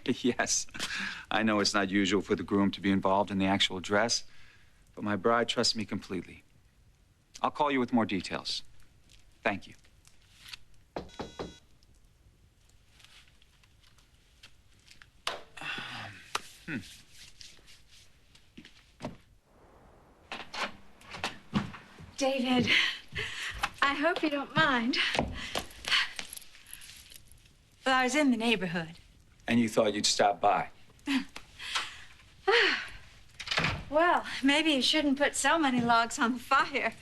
Yes. I know it's not usual for the groom to be involved in the actual dress, but my bride trusts me completely. I'll call you with more details. Thank you. David, I hope you don't mind. Well, I was in the neighborhood. And you thought you'd stop by? Well, maybe you shouldn't put so many logs on the fire.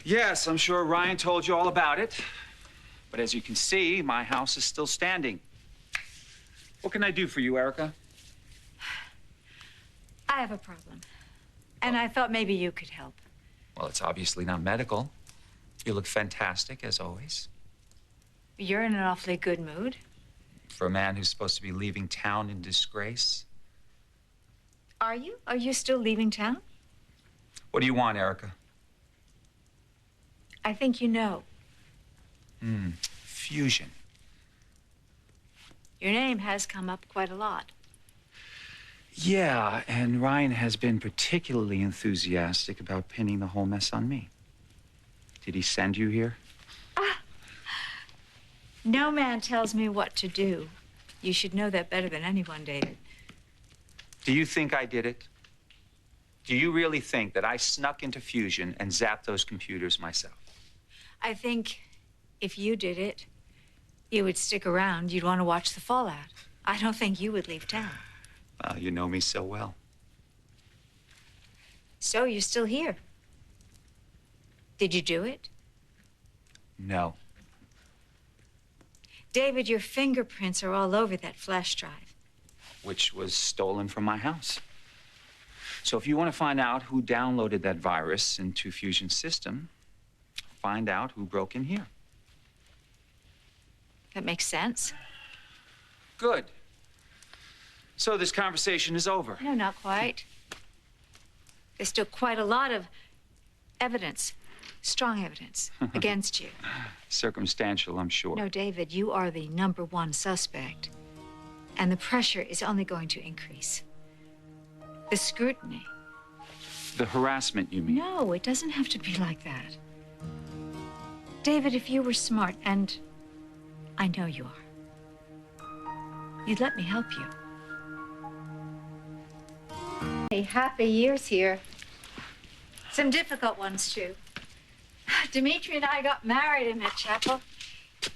Yes, I'm sure Ryan told you all about it. But as you can see, my house is still standing. What can I do for you, Erica? I have a problem. And I thought maybe you could help. Well, it's obviously not medical. You look fantastic, as always. You're in an awfully good mood. For a man who's supposed to be leaving town in disgrace. Are you? Are you still leaving town? What do you want, Erica? I think you know. Fusion. Your name has come up quite a lot. Yeah, and Ryan has been particularly enthusiastic about pinning the whole mess on me. Did he send you here? No man tells me what to do. You should know that better than anyone, David. Do you think I did it? Do you really think that I snuck into Fusion and zapped those computers myself? I think if you did it, you would stick around. You'd want to watch the fallout. I don't think you would leave town. Well, you know me so well. So you're still here. Did you do it? No. David, your fingerprints are all over that flash drive. Which was stolen from my house. So if you want to find out who downloaded that virus into Fusion's system, find out who broke in here. That makes sense. Good. So this conversation is over. No, not quite. There's still quite a lot of evidence, strong evidence, against you. Circumstantial, I'm sure. No, David, you are the #1 suspect. And the pressure is only going to increase. The scrutiny. The harassment, you mean? No, it doesn't have to be like that. David, if you were smart, and I know you are, you'd let me help you. Hey, happy years here. Some difficult ones, too. Dimitri and I got married in that chapel.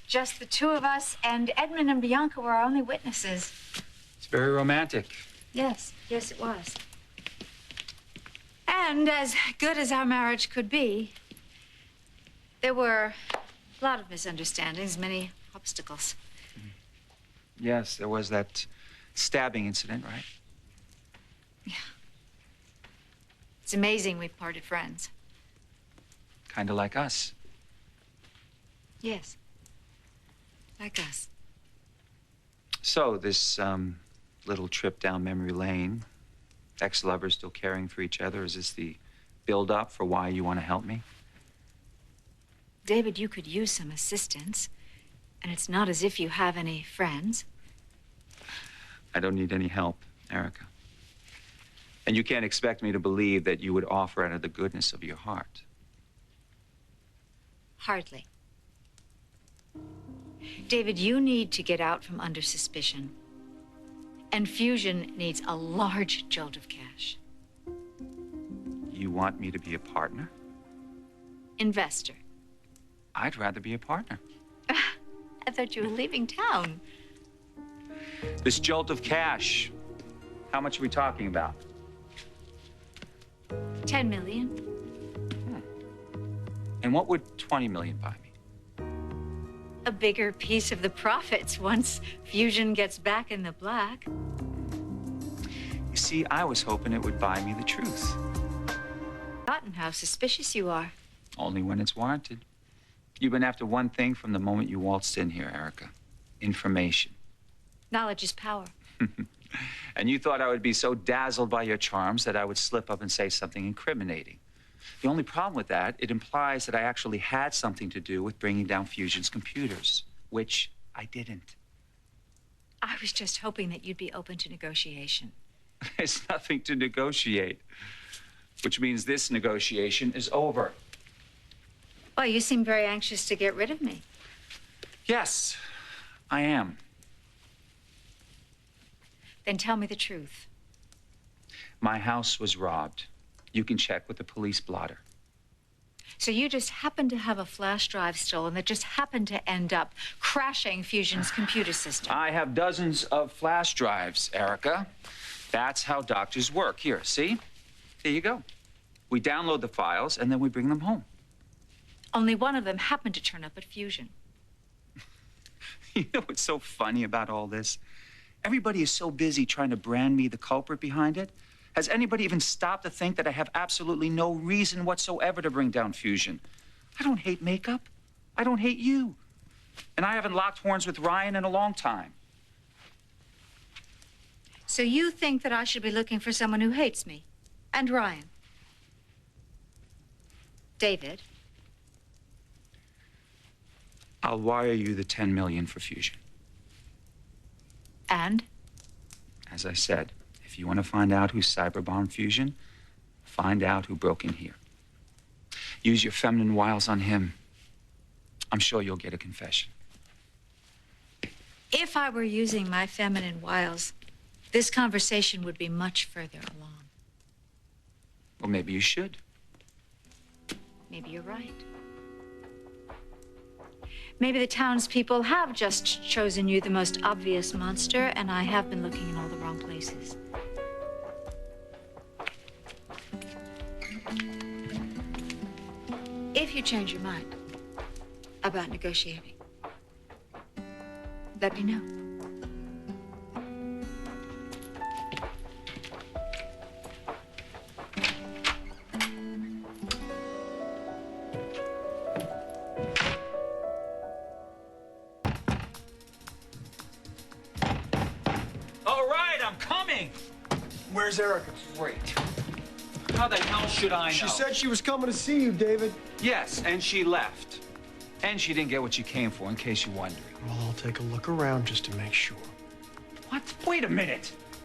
Just the two of us, and Edmund and Bianca were our only witnesses. It's very romantic. Yes, yes, it was. And as good as our marriage could be, there were a lot of misunderstandings, many obstacles. Yes, there was that stabbing incident, right? Yeah. It's amazing we parted friends. Kind of like us. Yes. Like us. So, this little trip down memory lane, ex-lovers still caring for each other, is this the build-up for why you want to help me? David, you could use some assistance, and it's not as if you have any friends. I don't need any help, Erica. And you can't expect me to believe that you would offer out of the goodness of your heart. Hardly. David, you need to get out from under suspicion. And Fusion needs a large jolt of cash. You want me to be a partner? Investor. I'd rather be a partner. I thought you were leaving town. This jolt of cash, how much are we talking about? 10 million. And what would 20 million buy me? A bigger piece of the profits once Fusion gets back in the black. You see, I was hoping it would buy me the truth. Forgotten how suspicious you are. Only when it's warranted. You've been after one thing from the moment you waltzed in here, Erica. Information. Knowledge is power. And you thought I would be so dazzled by your charms that I would slip up and say something incriminating. The only problem with that, it implies that I actually had something to do with bringing down Fusion's computers, which I didn't. I was just hoping that you'd be open to negotiation. There's nothing to negotiate, which means this negotiation is over. Well, you seem very anxious to get rid of me. Yes, I am. Then tell me the truth. My house was robbed. You can check with the police blotter. So you just happened to have a flash drive stolen that just happened to end up crashing Fusion's computer system. I have dozens of flash drives, Erica. That's how doctors work. Here, see? There you go. We download the files, and then we bring them home. Only one of them happened to turn up at Fusion. You know what's so funny about all this? Everybody is so busy trying to brand me the culprit behind it. Has anybody even stopped to think that I have absolutely no reason whatsoever to bring down Fusion? I don't hate makeup. I don't hate you. And I haven't locked horns with Ryan in a long time. So you think that I should be looking for someone who hates me? And Ryan? David? I'll wire you the $10 million for Fusion. And? As I said, if you want to find out who cyberbombed Fusion, find out who broke in here. Use your feminine wiles on him. I'm sure you'll get a confession. If I were using my feminine wiles, this conversation would be much further along. Well, maybe you should. Maybe you're right. Maybe the townspeople have just chosen you the most obvious monster, and I have been looking in all the wrong places. If you change your mind about negotiating, let me know. Where's Erica? Great. How the hell should I know? She said she was coming to see you, David. Yes, and she left. And she didn't get what she came for, in case you're wondering. Well, I'll take a look around just to make sure. What? Wait a minute.